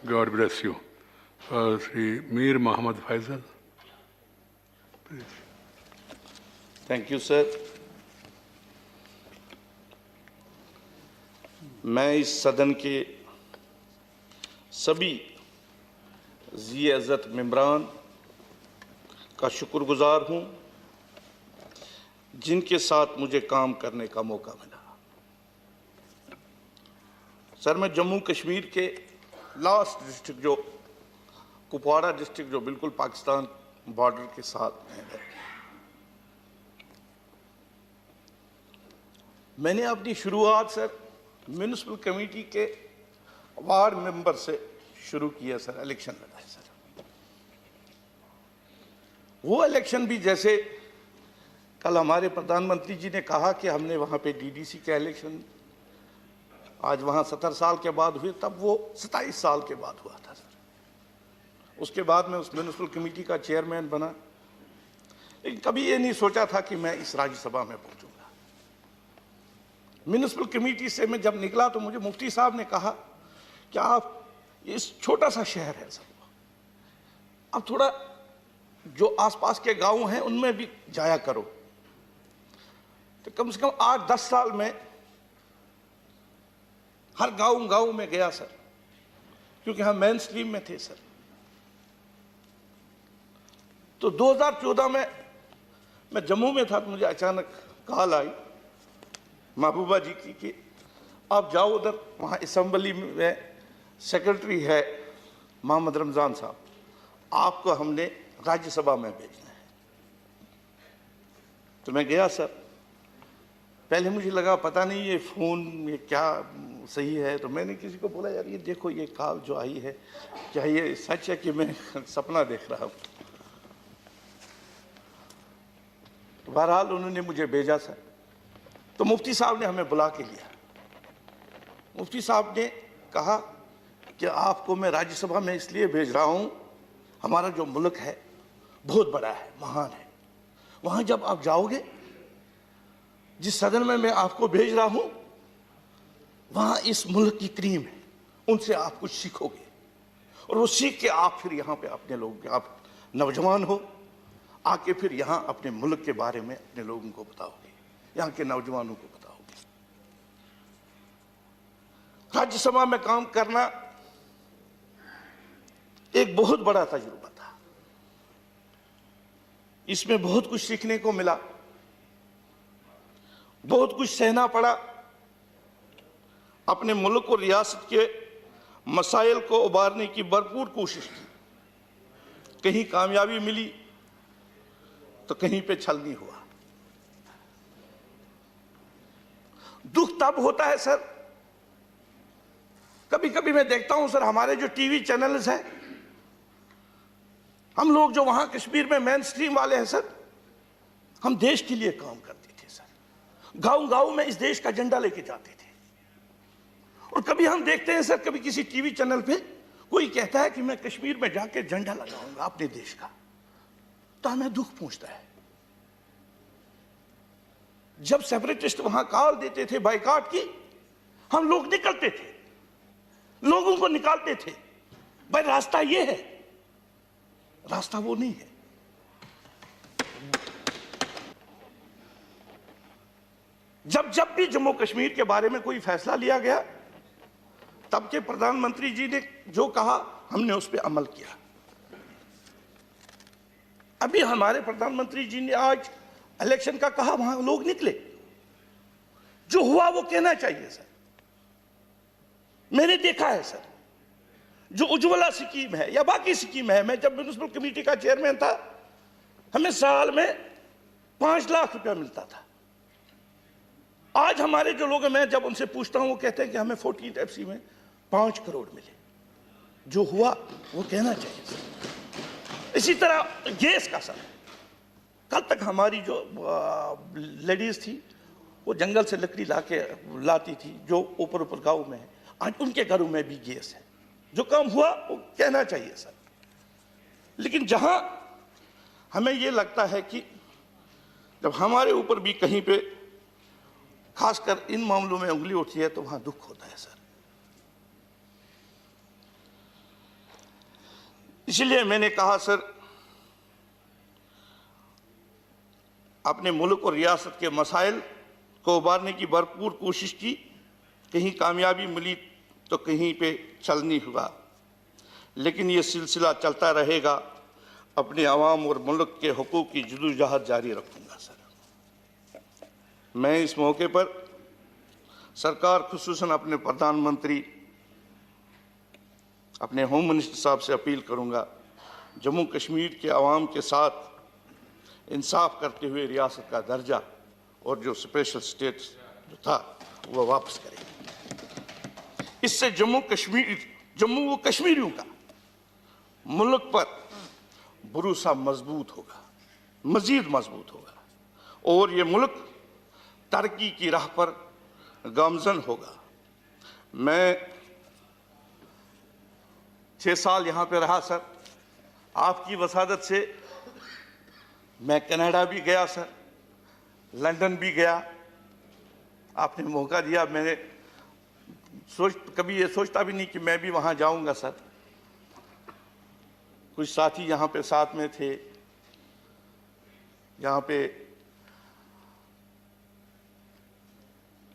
God bless you. Sri Mir Mohammad Faisal. Please. Thank you sir. मैं इस सदन के सभी जी इज़्ज़त मेंबरान का शुक्रगुजार हूं जिनके साथ मुझे काम करने का मौका मिला। सर, मैं जम्मू कश्मीर के लास्ट डिस्ट्रिक्ट जो कुपवाड़ा डिस्ट्रिक्ट जो बिल्कुल पाकिस्तान बॉर्डर के साथ है, मैंने अपनी शुरुआत सर म्यूनिसिपल कमेटी के वार्ड मेंबर से शुरू किया सर। इलेक्शन लड़ा है सर। वो इलेक्शन भी जैसे कल हमारे प्रधानमंत्री जी ने कहा कि हमने वहाँ पे डीडीसी का इलेक्शन आज वहाँ 70 साल के बाद हुए, तब वो 27 साल के बाद हुआ था सर। उसके बाद मैं उस म्यूनिसिपल कमेटी का चेयरमैन बना, लेकिन कभी ये नहीं सोचा था कि मैं इस राज्यसभा में पहुँचूंगा। म्यूनिसिपल कमेटी से मैं जब निकला तो मुझे मुफ्ती साहब ने कहा कि आप इस छोटा सा शहर है सर, अब थोड़ा जो आसपास के गांव हैं उनमें भी जाया करो। तो कम से कम 8-10 साल में हर गांव में गया सर, क्योंकि हम मेन स्ट्रीम में थे सर। तो 2014 में मैं जम्मू में था तो मुझे अचानक कॉल आई महबूबा जी की कि आप जाओ उधर, वहाँ असेंबली में सेक्रेटरी है मोहम्मद रमज़ान साहब, आपको हमने राज्यसभा में भेजना है। तो मैं गया सर। पहले मुझे लगा पता नहीं ये फ़ोन ये क्या सही है, तो मैंने किसी को बोला यार ये देखो ये कॉल जो आई है क्या ये सच है कि मैं सपना देख रहा हूँ। तो बहरहाल उन्होंने मुझे भेजा सर। तो मुफ्ती साहब ने हमें बुला के लिया। मुफ्ती साहब ने कहा कि आपको मैं राज्यसभा में इसलिए भेज रहा हूँ, हमारा जो मुल्क है बहुत बड़ा है, महान है। वहाँ जब आप जाओगे, जिस सदन में मैं आपको भेज रहा हूँ, वहाँ इस मुल्क की क्रीम है, उनसे आप कुछ सीखोगे और वो सीख के आप फिर यहाँ पे अपने लोगों के, आप नौजवान हो, आके फिर यहाँ अपने मुल्क के बारे में अपने लोगों को बताओगे, यहाँ के नौजवानों को बताओगे। राज्यसभा में काम करना एक बहुत बड़ा तजुर्बा था। इसमें बहुत कुछ सीखने को मिला, बहुत कुछ सहना पड़ा। अपने मुल्क और रियासत के मसाइल को उबारने की भरपूर कोशिश की। कहीं कामयाबी मिली तो कहीं पे छल नहीं हुआ। दुख तब होता है सर, कभी कभी मैं देखता हूं सर हमारे जो टीवी चैनल्स हैं, हम लोग जो वहां कश्मीर में मेन स्ट्रीम वाले हैं सर, हम देश के लिए काम करते थे सर। गांव में इस देश का झंडा लेके जाते थे। और कभी हम देखते हैं सर, कभी किसी टीवी चैनल पे कोई कहता है कि मैं कश्मीर में जाके झंडा लगाऊंगा अपने देश का, तो हमें दुख पहुंचता है। जब सेपरेटिस्ट वहां कॉल देते थे बाइकआउट की, हम लोग निकलते थे, लोगों को निकालते थे। भाई रास्ता ये है, रास्ता वो नहीं है। जब भी जम्मू कश्मीर के बारे में कोई फैसला लिया गया, तब के प्रधानमंत्री जी ने जो कहा हमने उस पर अमल किया। अभी हमारे प्रधानमंत्री जी ने आज इलेक्शन का कहा, वहां लोग निकले, जो हुआ वो कहना चाहिए सर। मैंने देखा है सर, जो उज्ज्वला स्कीम है या बाकी स्कीम है, मैं जब म्यूनिसिपल कमेटी का चेयरमैन था, हमें साल में 5 लाख रुपया मिलता था। आज हमारे जो लोग हैं, मैं जब उनसे पूछता हूं, वो कहते हैं कि हमें 14th FC में 5 करोड़ मिले। जो हुआ वो कहना चाहिए सर। इसी तरह गैस का सर, कल तक हमारी जो लेडीज थी वो जंगल से लकड़ी लाती थी जो ऊपर गांव में है, आज उनके घरों में भी गैस है। जो काम हुआ वो कहना चाहिए सर। लेकिन जहां हमें ये लगता है कि जब हमारे ऊपर भी कहीं पे खासकर इन मामलों में उंगली उठती है, तो वहां दुख होता है सर। इसलिए मैंने कहा सर, अपने मुल्क और रियासत के मसाइल को उबारने की भरपूर कोशिश की। कहीं कामयाबी मिली तो कहीं पे चल नहीं हुआ, लेकिन ये सिलसिला चलता रहेगा। अपने अवाम और मुल्क के हुकूक की जदोजहद जारी रखूंगा सर। मैं इस मौके पर सरकार, खुसूसन अपने प्रधानमंत्री, अपने होम मिनिस्टर साहब से अपील करूंगा, जम्मू कश्मीर के अवाम के साथ इंसाफ करते हुए रियासत का दर्जा और जो स्पेशल स्टेटस जो था वो वापस करें। इससे जम्मू व कश्मीरियों का मुल्क पर भरोसा मजबूत होगा, मजीद मजबूत होगा, और ये मुल्क तरक्की की राह पर गामजन होगा। मैं 6 साल यहाँ पे रहा सर। आपकी वसादत से मैं कनाडा भी गया सर, लंदन भी गया। आपने मौका दिया, मैंने कभी ये सोचता भी नहीं कि मैं भी वहाँ जाऊँगा सर। कुछ साथी यहाँ पे साथ में थे, यहाँ पे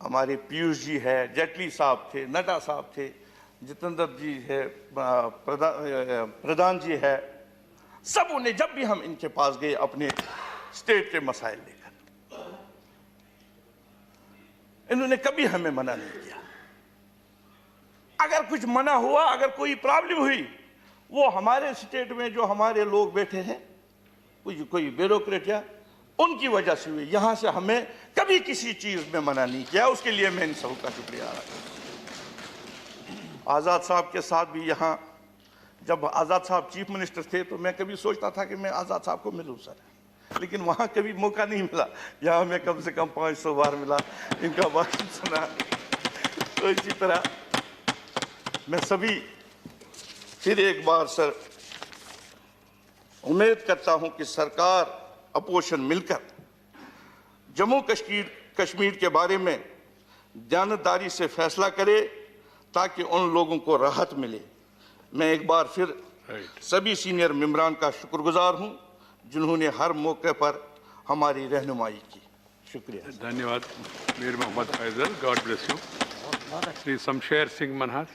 हमारे पीयूष जी है, जेटली साहब थे, नड्डा साहब थे, जितेंद्र जी है, प्रधान जी है। सब उन्हें, जब भी हम इनके पास गए अपने स्टेट के मसाइल लेकर, इन्होंने कभी हमें मना नहीं किया। अगर कुछ मना हुआ, अगर कोई प्रॉब्लम हुई, वो हमारे स्टेट में जो हमारे लोग बैठे हैं, कोई ब्यूरोक्रेट या उनकी वजह से हुई। यहां से हमें कभी किसी चीज में मना नहीं किया। उसके लिए मैं इन सबका शुक्रिया अदा करता हूं। आज़ाद साहब के साथ भी यहाँ, जब आज़ाद साहब चीफ मिनिस्टर थे तो मैं कभी सोचता था कि मैं आज़ाद साहब को मिलूं सर, लेकिन वहाँ कभी मौका नहीं मिला। यहाँ मैं कम से कम 500 बार मिला, इनका भाषण सुना। तो इसी तरह मैं सभी फिर एक बार सर उम्मीद करता हूं कि सरकार अपोजिशन मिलकर जम्मू कश्मीर के बारे में जानदारी से फैसला करे, ताकि उन लोगों को राहत मिले। मैं एक बार फिर सभी सीनियर मेंबरान का शुक्रगुजार हूं, जिन्होंने हर मौके पर हमारी रहनुमाई की। शुक्रिया। धन्यवाद Mir Mohammad Faisal, God bless you. Shri Shamsher Singh Manhas.